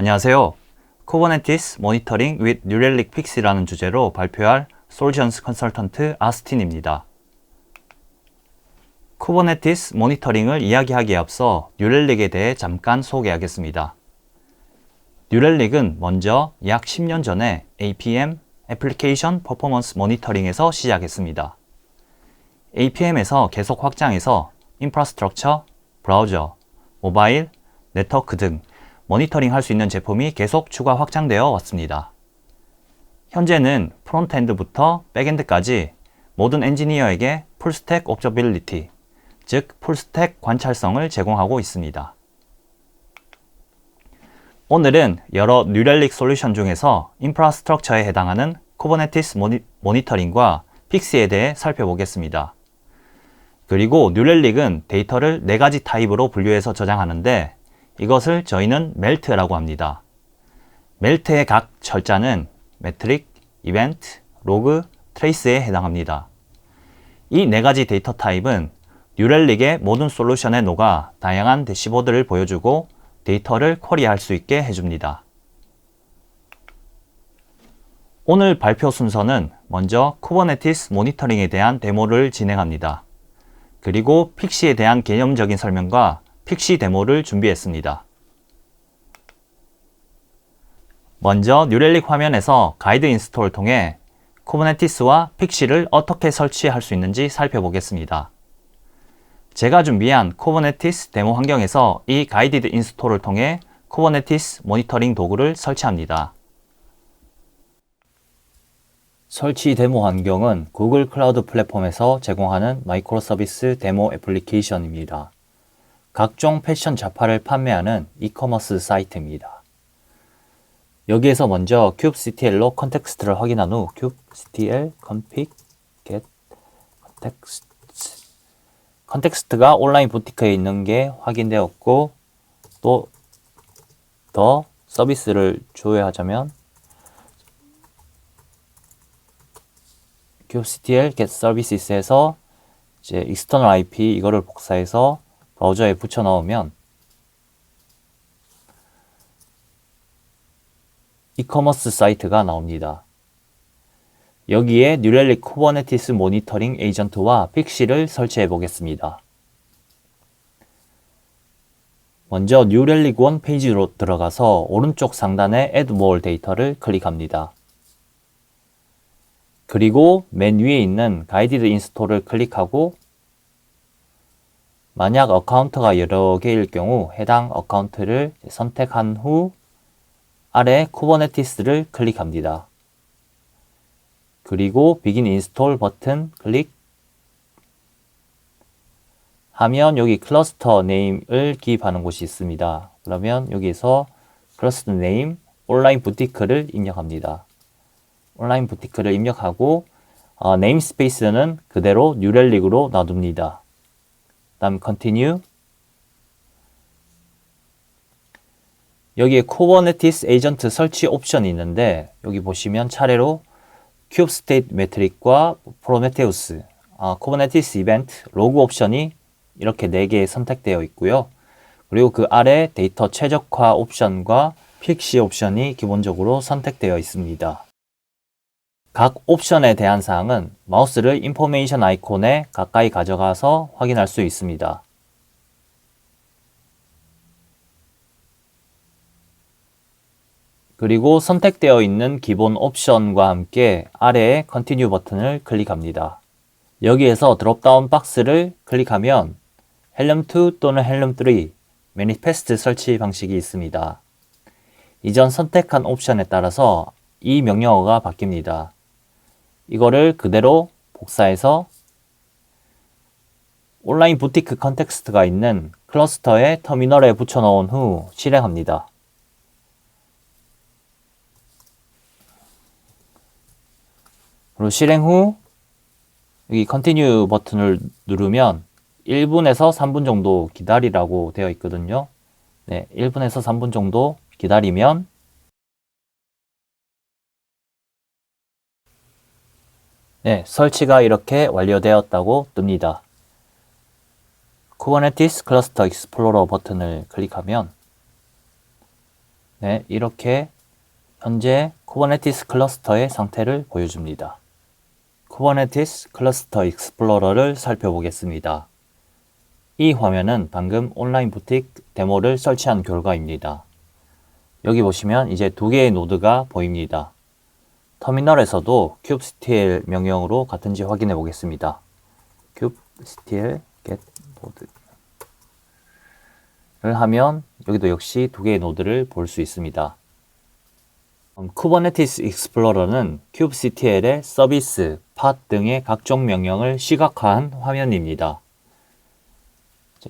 안녕하세요. Kubernetes Monitoring with New Relic Pix라는 주제로 발표할 솔루션스 컨설턴트 아스틴입니다. Kubernetes 모니터링을 이야기하기에 앞서 New Relic에 대해 잠깐 소개하겠습니다. New Relic은 먼저 약 10년 전에 APM, Application Performance Monitoring에서 시작했습니다. APM에서 계속 확장해서 인프라스트럭처, 브라우저, 모바일, 네트워크 등 모니터링 할 수 있는 제품이 계속 추가 확장되어 왔습니다. 현재는 프론트엔드부터 백엔드까지 모든 엔지니어에게 풀스택 옵저빌리티, 즉 풀스택 관찰성을 제공하고 있습니다. 오늘은 여러 뉴렐릭 솔루션 중에서 인프라스트럭처에 해당하는 Kubernetes 모니터링과 픽스에 대해 살펴보겠습니다. 그리고 뉴렐릭은 데이터를 4가지 타입으로 분류해서 저장하는데 이것을 저희는 멜트라고 합니다. 멜트의 각 철자는 메트릭, 이벤트, 로그, 트레이스에 해당합니다. 이 4가지 데이터 타입은 뉴렐릭의 모든 솔루션에 녹아 다양한 대시보드를 보여주고 데이터를 쿼리할 수 있게 해줍니다. 오늘 발표 순서는 먼저 Kubernetes 모니터링에 대한 데모를 진행합니다. 그리고 픽시에 대한 개념적인 설명과 픽시 데모를 준비했습니다. 먼저 뉴렐릭 화면에서 가이드 인스톨을 통해 Kubernetes와 픽시를 어떻게 설치할 수 있는지 살펴보겠습니다. 제가 준비한 Kubernetes 데모 환경에서 이 가이디드 인스톨을 통해 Kubernetes 모니터링 도구를 설치합니다. 설치 데모 환경은 구글 클라우드 플랫폼에서 제공하는 마이크로 서비스 데모 애플리케이션입니다. 각종 패션 잡화를 판매하는 이커머스 사이트입니다. 여기에서 먼저 kubectl로 컨텍스트를 확인한 후 kubectl config get context 컨텍스트가 온라인 부티크에 있는 게 확인되었고 또 더 서비스를 조회하자면 kubectl get services에서 이제 external IP 이거를 복사해서 브라우저에 붙여 넣으면 이커머스 사이트가 나옵니다. 여기에 뉴렐릭 Kubernetes 모니터링 에이전트와 픽시를 설치해 보겠습니다. 먼저 뉴렐릭 1 페이지로 들어가서 오른쪽 상단에 Add More 데이터를 클릭합니다. 그리고 맨 위에 있는 가이디드 인스톨을 클릭하고 만약 어카운트가 여러 개일 경우 해당 어카운트를 선택한 후 아래 Kubernetes를 클릭합니다. 그리고 Begin Install 버튼 클릭 하면 여기 클러스터 네임을 기입하는 곳이 있습니다. 그러면 여기서 클러스터 네임 온라인 부티크를 입력합니다. 온라인 부티크를 입력하고 네임스페이스는 그대로 뉴렐릭으로 놔둡니다. 다음 Continue 여기에 Kubernetes 에이전트 설치 옵션이 있는데 여기 보시면 차례로 kubestate metric과 Prometheus, Kubernetes event, 로그 옵션이 이렇게 4개 선택되어 있고요. 그리고 그 아래 데이터 최적화 옵션과 픽시 옵션이 기본적으로 선택되어 있습니다. 각 옵션에 대한 사항은 마우스를 인포메이션 아이콘에 가까이 가져가서 확인할 수 있습니다. 그리고 선택되어 있는 기본 옵션과 함께 아래에 Continue 버튼을 클릭합니다. 여기에서 드롭다운 박스를 클릭하면 헬륨2 또는 헬륨3 매니페스트 설치 방식이 있습니다. 이전 선택한 옵션에 따라서 이 명령어가 바뀝니다. 이거를 그대로 복사해서 온라인 부티크 컨텍스트가 있는 클러스터의 터미널에 붙여넣은 후 실행합니다. 그리고 실행 후 여기 Continue 버튼을 누르면 1분에서 3분 정도 기다리라고 되어 있거든요. 네, 1분에서 3분 정도 기다리면 네, 설치가 이렇게 완료되었다고 뜹니다. Kubernetes 클러스터 익스플로러 버튼을 클릭하면 네, 이렇게 현재 쿠버네티스 클러스터의 상태를 보여줍니다. 쿠버네티스 클러스터 익스플로러를 살펴보겠습니다. 이 화면은 방금 온라인 부틱 데모를 설치한 결과입니다. 여기 보시면 이제 두 개의 노드가 보입니다. 터미널에서도 kubectl 명령으로 같은지 확인해 보겠습니다. kubectl get node를 하면 여기도 역시 두 개의 노드를 볼 수 있습니다. 쿠버네티스 익스플로러는 kubectl의 서비스, 팟 등의 각종 명령을 시각화한 화면입니다.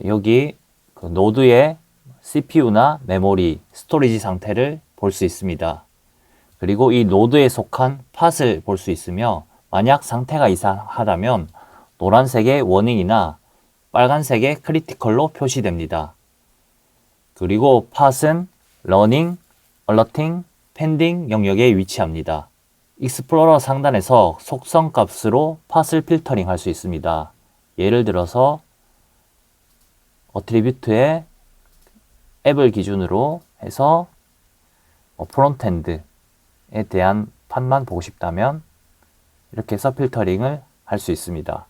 여기 그 노드의 CPU나 메모리, 스토리지 상태를 볼 수 있습니다. 그리고 이 노드에 속한 팟을 볼 수 있으며 만약 상태가 이상하다면 노란색의 워닝이나 빨간색의 크리티컬로 표시됩니다. 그리고 팟은 러닝, 얼러팅, 펜딩 영역에 위치합니다. 익스플로러 상단에서 속성 값으로 팟을 필터링 할 수 있습니다. 예를 들어서 어트리뷰트에 앱을 기준으로 해서 프론트엔드에 대한 팟만 보고 싶다면 이렇게 해서 필터링을 할 수 있습니다.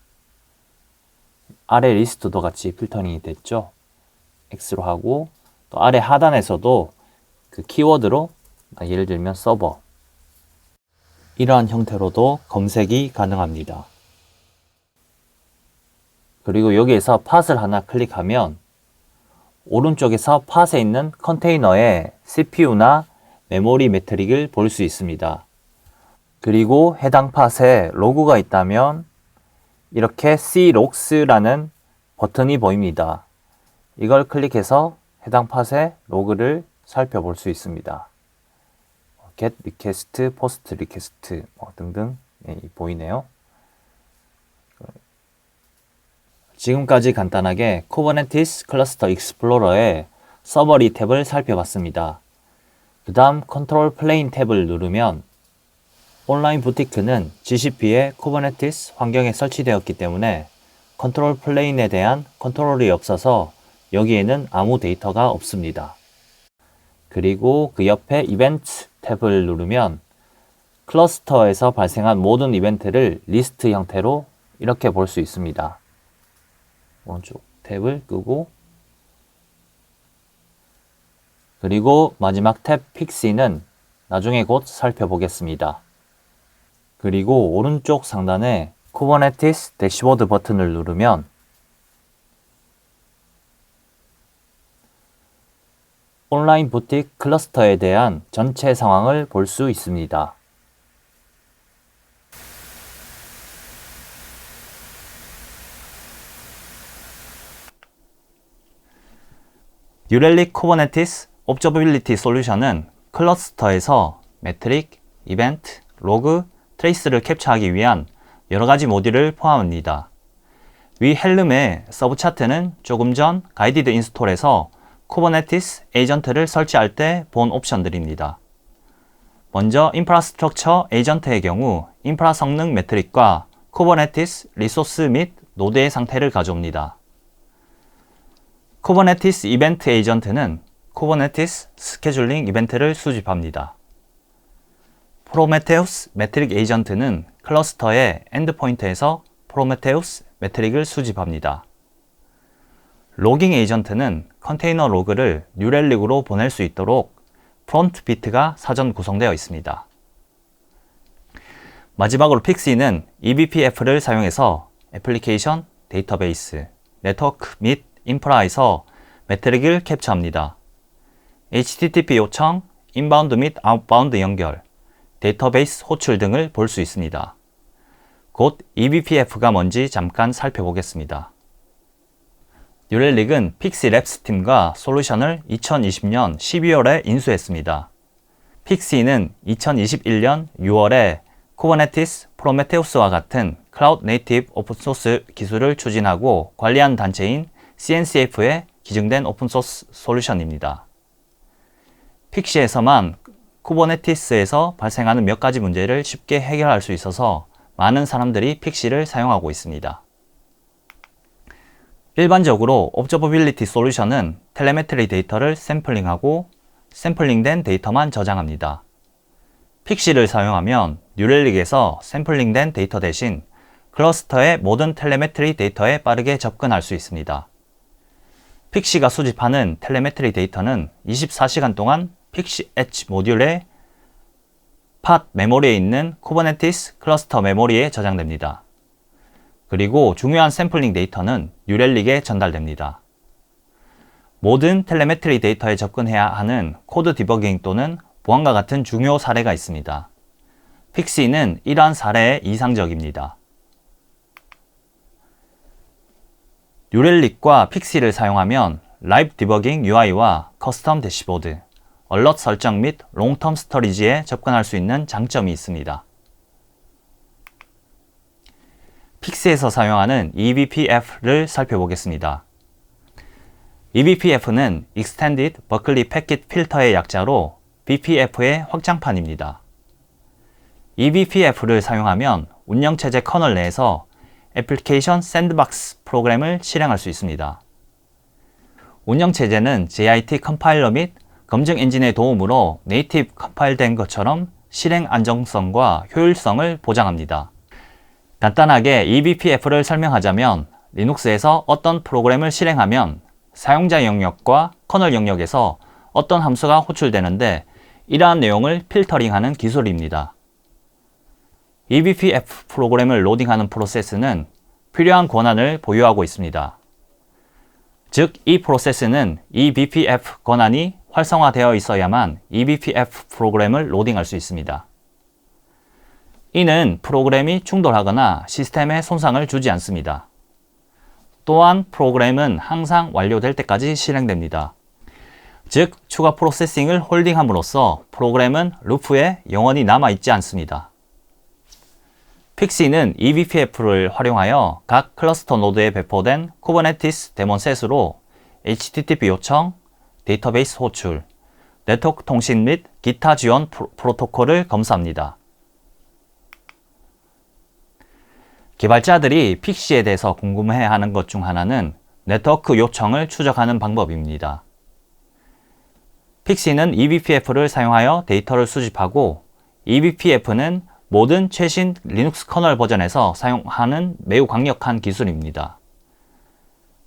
아래 리스트도 같이 필터링이 됐죠. X로 하고 또 아래 하단에서도 그 키워드로 예를 들면 서버 이러한 형태로도 검색이 가능합니다. 그리고 여기에서 팟을 하나 클릭하면 오른쪽에서 팟에 있는 컨테이너에 CPU나 메모리 매트릭을 볼 수 있습니다. 그리고 해당 팟에 로그가 있다면 이렇게 clogs라는 버튼이 보입니다. 이걸 클릭해서 해당 팟의 로그를 살펴볼 수 있습니다. get request, post request 등등 보이네요. 지금까지 간단하게 쿠버네티스 클러스터 익스플로러의 서버리 탭을 살펴봤습니다. 그 다음 컨트롤 플레인 탭을 누르면 온라인 부티크는 GCP의 쿠버네티스 환경에 설치되었기 때문에 컨트롤 플레인에 대한 컨트롤이 없어서 여기에는 아무 데이터가 없습니다. 그리고 그 옆에 이벤트 탭을 누르면 클러스터에서 발생한 모든 이벤트를 리스트 형태로 이렇게 볼 수 있습니다. 오른쪽 탭을 끄고 그리고 마지막 탭 픽시는 나중에 곧 살펴보겠습니다. 그리고 오른쪽 상단에 쿠버네티스 대시보드 버튼을 누르면 온라인 부틱 클러스터에 대한 전체 상황을 볼 수 있습니다. 뉴렐릭 쿠버네티스 옵저버빌리티 솔루션은 클러스터에서 매트릭, 이벤트, 로그, 트레이스를 캡처하기 위한 여러가지 모듈을 포함합니다. 위 헬름의 서브 차트는 조금 전 가이디드 인스톨에서 쿠버네티스 에이전트를 설치할 때 본 옵션들입니다. 먼저 인프라스트럭처 에이전트의 경우 인프라 성능 매트릭과 쿠버네티스 리소스 및 노드의 상태를 가져옵니다. 쿠버네티스 이벤트 에이전트는 쿠버네티스 스케줄링 이벤트를 수집합니다. 프로메테우스 매트릭 에이전트는 클러스터의 엔드포인트에서 프로메테우스 매트릭을 수집합니다. 로깅 에이전트는 컨테이너 로그를 뉴렐릭으로 보낼 수 있도록 프론트 비트가 사전 구성되어 있습니다. 마지막으로 픽시는 eBPF를 사용해서 애플리케이션, 데이터베이스, 네트워크 및 인프라에서 매트릭을 캡처합니다. HTTP 요청, 인바운드 및 아웃바운드 연결, 데이터베이스 호출 등을 볼 수 있습니다. 곧 eBPF가 뭔지 잠깐 살펴보겠습니다. 뉴렐릭은 픽시 랩스 팀과 솔루션을 2020년 12월에 인수했습니다. 픽시는 2021년 6월에 쿠버네티스, 프로메테우스와 같은 클라우드 네이티브 오픈소스 기술을 추진하고 관리한 단체인 CNCF에 기증된 오픈소스 솔루션입니다. 픽시에서만 쿠버네티스에서 발생하는 몇 가지 문제를 쉽게 해결할 수 있어서 많은 사람들이 픽시를 사용하고 있습니다. 일반적으로 옵저버빌리티 솔루션은 텔레메트리 데이터를 샘플링하고 샘플링된 데이터만 저장합니다. 픽시를 사용하면 뉴렐릭에서 샘플링된 데이터 대신 클러스터의 모든 텔레메트리 데이터에 빠르게 접근할 수 있습니다. 픽시가 수집하는 텔레메트리 데이터는 24시간 동안 픽시 엣지 모듈의 팟 메모리에 있는 쿠버네티스 클러스터 메모리에 저장됩니다. 그리고 중요한 샘플링 데이터는 뉴렐릭에 전달됩니다. 모든 텔레메트리 데이터에 접근해야 하는 코드 디버깅 또는 보안과 같은 중요 사례가 있습니다. 픽시는 이러한 사례에 이상적입니다. 뉴렐릭과 픽시를 사용하면 라이브 디버깅 UI와 커스텀 대시보드, 얼럿 설정 및 롱텀 스토리지에 접근할 수 있는 장점이 있습니다. 픽시에서 사용하는 eBPF를 살펴보겠습니다. eBPF는 Extended Berkeley Packet Filter의 약자로 BPF의 확장판입니다. eBPF를 사용하면 운영체제 커널 내에서 애플리케이션 샌드박스 프로그램을 실행할 수 있습니다. 운영체제는 JIT 컴파일러 및 검증 엔진의 도움으로 네이티브 컴파일된 것처럼 실행 안정성과 효율성을 보장합니다. 간단하게 eBPF를 설명하자면 리눅스에서 어떤 프로그램을 실행하면 사용자 영역과 커널 영역에서 어떤 함수가 호출되는데 이러한 내용을 필터링하는 기술입니다. eBPF 프로그램을 로딩하는 프로세스는 필요한 권한을 보유하고 있습니다. 즉, 이 프로세스는 eBPF 권한이 활성화되어 있어야만 eBPF 프로그램을 로딩할 수 있습니다. 이는 프로그램이 충돌하거나 시스템에 손상을 주지 않습니다. 또한 프로그램은 항상 완료될 때까지 실행됩니다. 즉, 추가 프로세싱을 홀딩함으로써 프로그램은 루프에 영원히 남아있지 않습니다. 픽시는 eBPF를 활용하여 각 클러스터 노드에 배포된 쿠버네티스 데몬셋으로 HTTP 요청, 데이터베이스 호출, 네트워크 통신 및 기타 지원 프로토콜을 검사합니다. 개발자들이 픽시에 대해서 궁금해하는 것 중 하나는 네트워크 요청을 추적하는 방법입니다. 픽시는 eBPF를 사용하여 데이터를 수집하고 eBPF는 모든 최신 리눅스 커널 버전에서 사용하는 매우 강력한 기술입니다.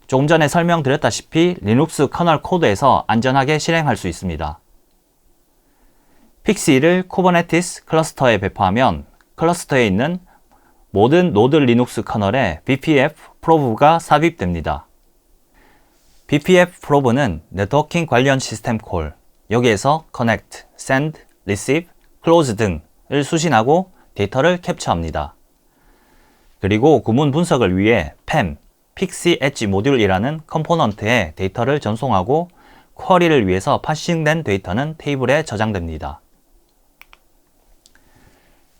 조금 전에 설명드렸다시피 리눅스 커널 코드에서 안전하게 실행할 수 있습니다. 픽시를 쿠버네티스 클러스터에 배포하면 클러스터에 있는 모든 노드 리눅스 커널에 BPF 프로브가 삽입됩니다. BPF 프로브는 네트워킹 관련 시스템 콜, 여기에서 connect, send, receive, close 등을 수신하고 데이터를 캡처합니다. 그리고 구문 분석을 위해 PEM, Pixie Edge 모듈이라는 컴포넌트에 데이터를 전송하고 쿼리를 위해서 파싱된 데이터는 테이블에 저장됩니다.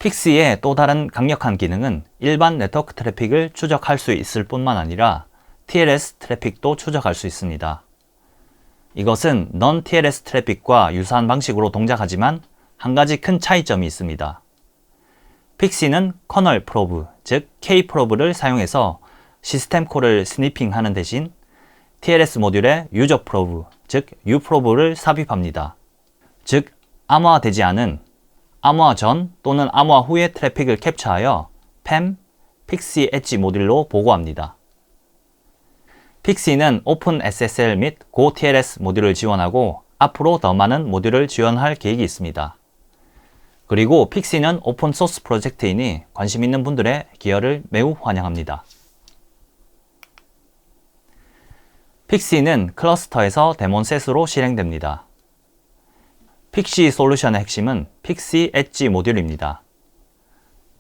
픽시의 또 다른 강력한 기능은 일반 네트워크 트래픽을 추적할 수 있을 뿐만 아니라 TLS 트래픽도 추적할 수 있습니다. 이것은 non-TLS 트래픽과 유사한 방식으로 동작하지만 한 가지 큰 차이점이 있습니다. 픽시는 커널 프로브, 즉 K 프로브를 사용해서 시스템 콜을 스니핑하는 대신 TLS 모듈에 유저 프로브, 즉 U 프로브를 삽입합니다. 즉 암호화되지 않은 암호화 전 또는 암호화 후의 트래픽을 캡처하여 PEM, Pixie Edge 모듈로 보고합니다. 픽시는 오픈SSL 및 고TLS 모듈을 지원하고 앞으로 더 많은 모듈을 지원할 계획이 있습니다. 그리고 픽시는 오픈소스 프로젝트이니 관심 있는 분들의 기여를 매우 환영합니다. 픽시는 클러스터에서 데몬셋으로 실행됩니다. 픽시 솔루션의 핵심은 픽시 엣지 모듈입니다.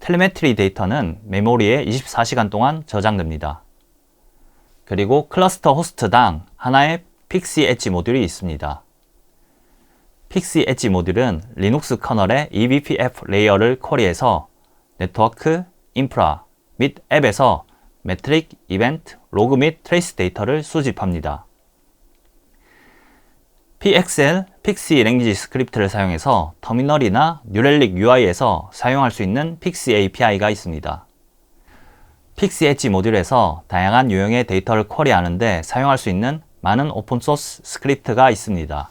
텔레메트리 데이터는 메모리에 24시간 동안 저장됩니다. 그리고 클러스터 호스트당 하나의 픽시 엣지 모듈이 있습니다. 픽시 엣지 모듈은 리눅스 커널의 eBPF 레이어를 쿼리해서 네트워크, 인프라 및 앱에서 매트릭, 이벤트, 로그 및 트레이스 데이터를 수집합니다. PXL, Pixie 랭귀지 스크립트를 사용해서 터미널이나 뉴렐릭 UI에서 사용할 수 있는 Pixie API가 있습니다. Pixie 엣지 모듈에서 다양한 유형의 데이터를 쿼리하는 데 사용할 수 있는 많은 오픈소스 스크립트가 있습니다.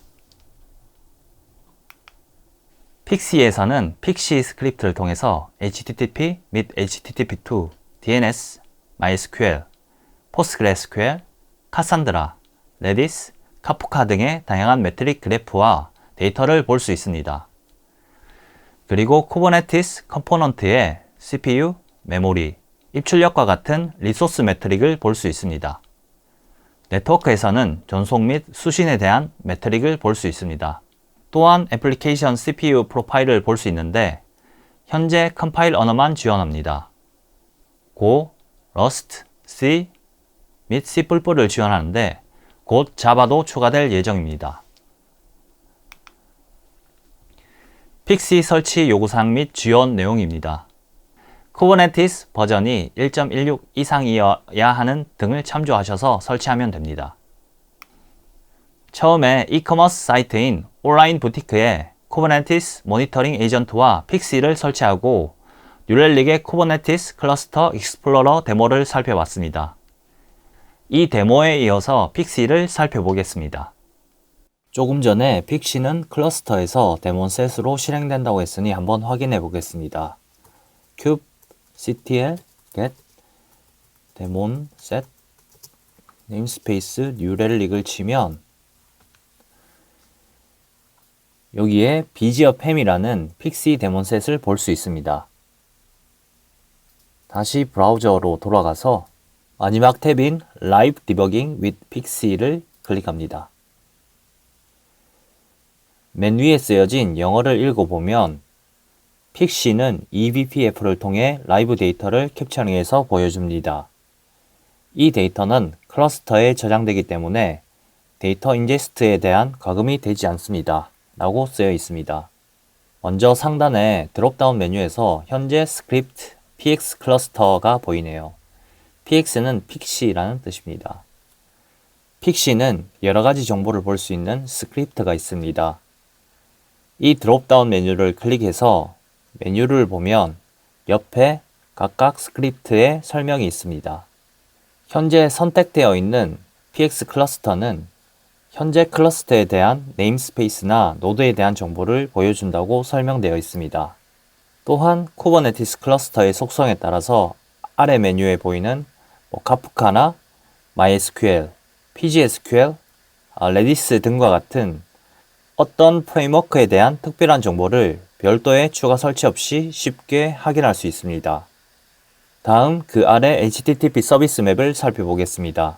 픽시에서는 픽시 스크립트를 통해서 HTTP 및 HTTP2, DNS, MySQL, PostgreSQL, 카산드라, 레디스, 카프카 등의 다양한 매트릭 그래프와 데이터를 볼 수 있습니다. 그리고 쿠버네티스 컴포넌트의 CPU, 메모리, 입출력과 같은 리소스 매트릭을 볼 수 있습니다. 네트워크에서는 전송 및 수신에 대한 매트릭을 볼 수 있습니다. 또한 애플리케이션 CPU 프로파일을 볼 수 있는데 현재 컴파일 언어만 지원합니다. Go, Rust, C 및 C++를 지원하는데 곧 자바도 추가될 예정입니다. 픽시 설치 요구사항 및 지원 내용입니다. 쿠버네티스 버전이 1.16 이상이어야 하는 등을 참조하셔서 설치하면 됩니다. 처음에 이커머스 사이트인 온라인 부티크에 쿠버네티스 모니터링 에이전트와 픽시를 설치하고 뉴렐릭의 쿠버네티스 클러스터 익스플로러 데모를 살펴봤습니다. 이 데모에 이어서 픽시를 살펴보겠습니다. 조금 전에 픽시는 클러스터에서 데몬셋으로 실행된다고 했으니 한번 확인해 보겠습니다. cube ctl get 데몬셋 네임스페이스 뉴렐릭을 치면 여기에 bgfm이라는 픽시 데몬셋을 볼 수 있습니다. 다시 브라우저로 돌아가서 마지막 탭인 Live Debugging with Pixie를 클릭합니다. 맨 위에 쓰여진 영어를 읽어보면 픽시는 eBPF를 통해 라이브 데이터를 캡처링해서 보여줍니다. 이 데이터는 클러스터에 저장되기 때문에 데이터 인제스트에 대한 과금이 되지 않습니다. 라고 쓰여 있습니다. 먼저 상단에 드롭다운 메뉴에서 현재 스크립트 px 클러스터가 보이네요. px는 픽시라는 뜻입니다. 픽시는 여러가지 정보를 볼 수 있는 스크립트가 있습니다. 이 드롭다운 메뉴를 클릭해서 메뉴를 보면 옆에 각각 스크립트의 설명이 있습니다. 현재 선택되어 있는 px 클러스터는 현재 클러스터에 대한 네임스페이스나 노드에 대한 정보를 보여준다고 설명되어 있습니다. 또한 쿠버네티스 클러스터의 속성에 따라서 아래 메뉴에 보이는 카프카나 MySQL, PGSQL, 레디스 등과 같은 어떤 프레임워크에 대한 특별한 정보를 별도의 추가 설치 없이 쉽게 확인할 수 있습니다. 다음 그 아래 HTTP 서비스 맵을 살펴보겠습니다.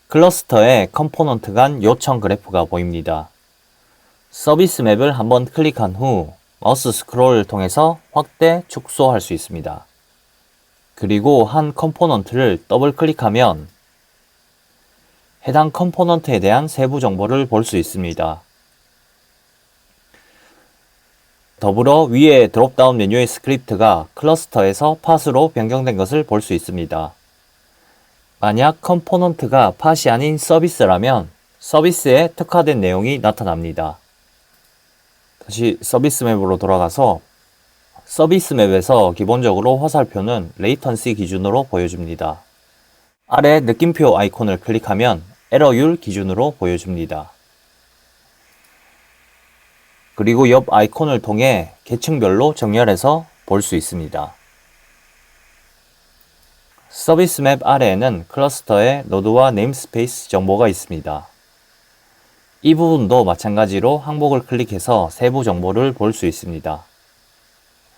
클러스터의 컴포넌트 간 요청 그래프가 보입니다. 서비스 맵을 한번 클릭한 후 마우스 스크롤을 통해서 확대, 축소할 수 있습니다. 그리고 한 컴포넌트를 더블 클릭하면 해당 컴포넌트에 대한 세부 정보를 볼 수 있습니다. 더불어 위에 드롭다운 메뉴의 스크립트가 클러스터에서 팟으로 변경된 것을 볼 수 있습니다. 만약 컴포넌트가 팟이 아닌 서비스라면 서비스에 특화된 내용이 나타납니다. 다시 서비스 맵으로 돌아가서 서비스 맵에서 기본적으로 화살표는 레이턴시 기준으로 보여줍니다. 아래 느낌표 아이콘을 클릭하면 에러율 기준으로 보여줍니다. 그리고 옆 아이콘을 통해 계층별로 정렬해서 볼 수 있습니다. 서비스 맵 아래에는 클러스터의 노드와 네임스페이스 정보가 있습니다. 이 부분도 마찬가지로 항목을 클릭해서 세부 정보를 볼 수 있습니다.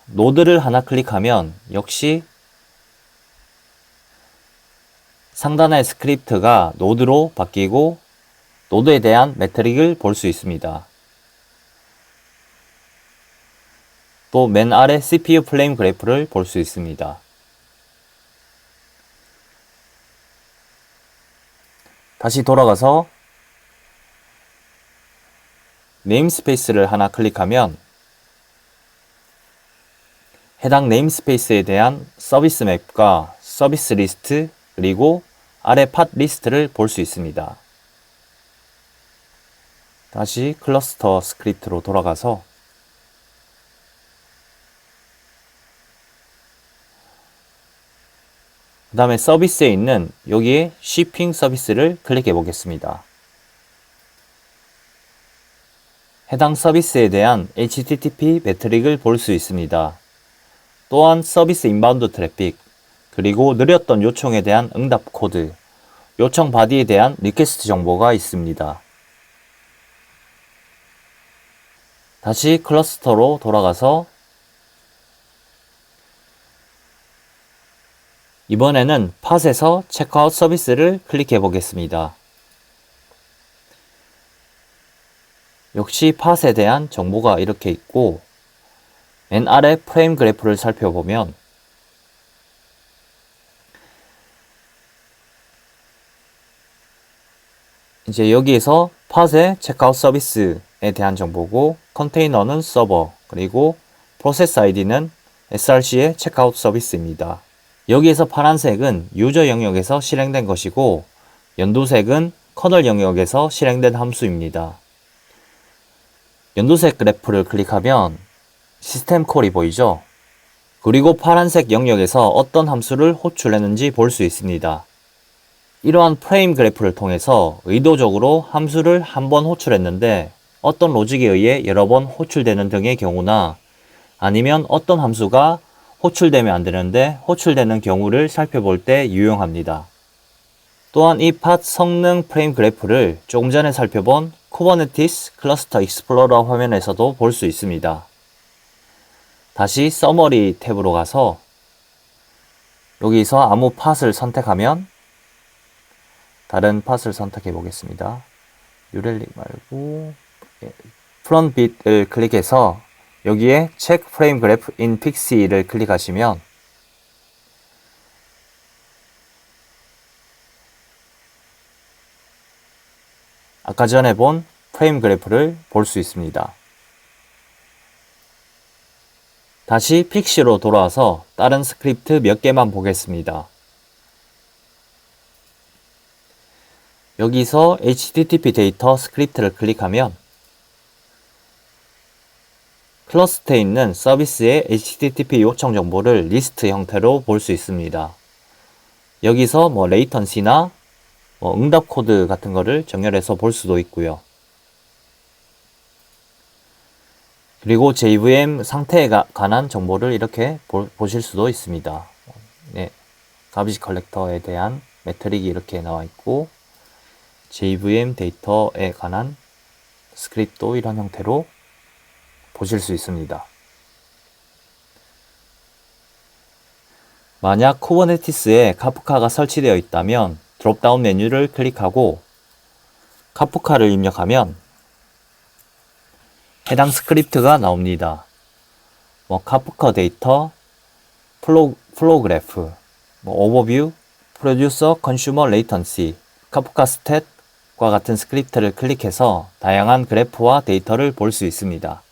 노드를 하나 클릭하면 역시 상단의 스크립트가 노드로 바뀌고 노드에 대한 매트릭을 볼 수 있습니다. 또 맨 아래 CPU 플레임 그래프를 볼 수 있습니다. 다시 돌아가서 네임스페이스를 하나 클릭하면 해당 네임스페이스에 대한 서비스 맵과 서비스 리스트 그리고 아래 팟 리스트를 볼 수 있습니다. 다시 클러스터 스크립트로 돌아가서 그 다음에 서비스에 있는 여기에 shipping 서비스를 클릭해 보겠습니다. 해당 서비스에 대한 HTTP 매트릭을 볼 수 있습니다. 또한 서비스 인바운드 트래픽, 그리고 느렸던 요청에 대한 응답 코드, 요청 바디에 대한 리퀘스트 정보가 있습니다. 다시 클러스터로 돌아가서 이번에는 팟에서 체크아웃 서비스를 클릭해 보겠습니다. 역시 팟에 대한 정보가 이렇게 있고, 맨 아래 프레임 그래프를 살펴보면 이제 여기에서 팟의 체크아웃 서비스에 대한 정보고, 컨테이너는 서버, 그리고 프로세스 아이디는 SRC의 체크아웃 서비스입니다. 여기에서 파란색은 유저 영역에서 실행된 것이고, 연두색은 커널 영역에서 실행된 함수입니다. 연두색 그래프를 클릭하면 시스템 콜이 보이죠? 그리고 파란색 영역에서 어떤 함수를 호출했는지 볼 수 있습니다. 이러한 프레임 그래프를 통해서 의도적으로 함수를 한 번 호출했는데 어떤 로직에 의해 여러 번 호출되는 등의 경우나, 아니면 어떤 함수가 호출되면 안 되는데 호출되는 경우를 살펴볼 때 유용합니다. 또한 이 팟 성능 프레임 그래프를 조금 전에 살펴본 Kubernetes 클러스터 익스플로러 화면에서도 볼 수 있습니다. 다시 서머리 탭으로 가서 여기서 아무 팟을 선택하면 다른 팟을 선택해 보겠습니다. 뉴렐릭 말고 프론빗을 클릭해서 여기에 Check Frame Graph in Pixie를 클릭하시면 아까 전에 본 프레임 그래프를 볼 수 있습니다. 다시 픽시로 돌아와서 다른 스크립트 몇 개만 보겠습니다. 여기서 HTTP 데이터 스크립트를 클릭하면 클러스터에 있는 서비스의 HTTP 요청 정보를 리스트 형태로 볼 수 있습니다. 여기서 레이턴시나 응답 코드 같은 거를 정렬해서 볼 수도 있고요. 그리고 JVM 상태에 관한 정보를 이렇게 보실 수도 있습니다. 네, 가비지 컬렉터에 대한 매트릭이 이렇게 나와 있고, JVM 데이터에 관한 스크립트도 이런 형태로 보실 수 있습니다. 만약 쿠버네티스에 카프카가 설치되어 있다면 드롭다운 메뉴를 클릭하고 카프카를 입력하면 해당 스크립트가 나옵니다. 카프카 데이터, 플로우 그래프, 오버뷰, 프로듀서 컨슈머 레이턴시, 카프카 스탯과 같은 스크립트를 클릭해서 다양한 그래프와 데이터를 볼 수 있습니다.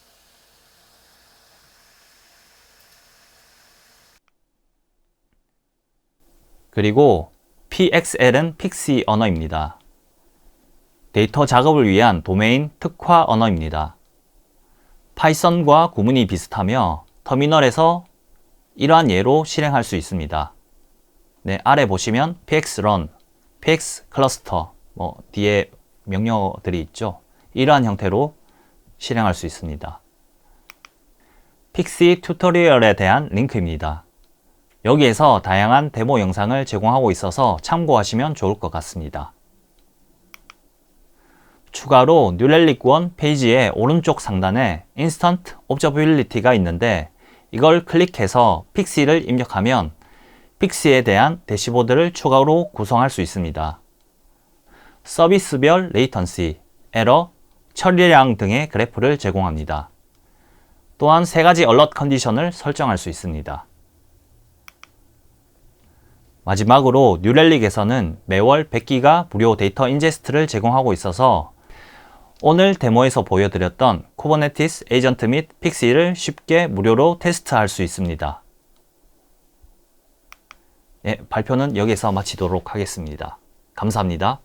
그리고 PXL은 픽시 언어입니다. 데이터 작업을 위한 도메인 특화 언어입니다. 파이썬과 구문이 비슷하며 터미널에서 이러한 예로 실행할 수 있습니다. 네, 아래 보시면 pxrun, pxcluster, 뒤에 명령어들이 있죠. 이러한 형태로 실행할 수 있습니다. 픽시 튜토리얼에 대한 링크입니다. 여기에서 다양한 데모 영상을 제공하고 있어서 참고하시면 좋을 것 같습니다. 추가로 뉴렐릭 1 페이지의 오른쪽 상단에 인스턴트 옵저버빌리티가 있는데, 이걸 클릭해서 픽시를 입력하면 픽시에 대한 대시보드를 추가로 구성할 수 있습니다. 서비스별 레이턴시, 에러, 처리량 등의 그래프를 제공합니다. 또한 3가지 얼럿 컨디션을 설정할 수 있습니다. 마지막으로 뉴렐릭에서는 매월 100기가 무료 데이터 인제스트를 제공하고 있어서 오늘 데모에서 보여드렸던 쿠버네티스 에이전트 및 픽시를 쉽게 무료로 테스트할 수 있습니다. 네, 발표는 여기서 마치도록 하겠습니다. 감사합니다.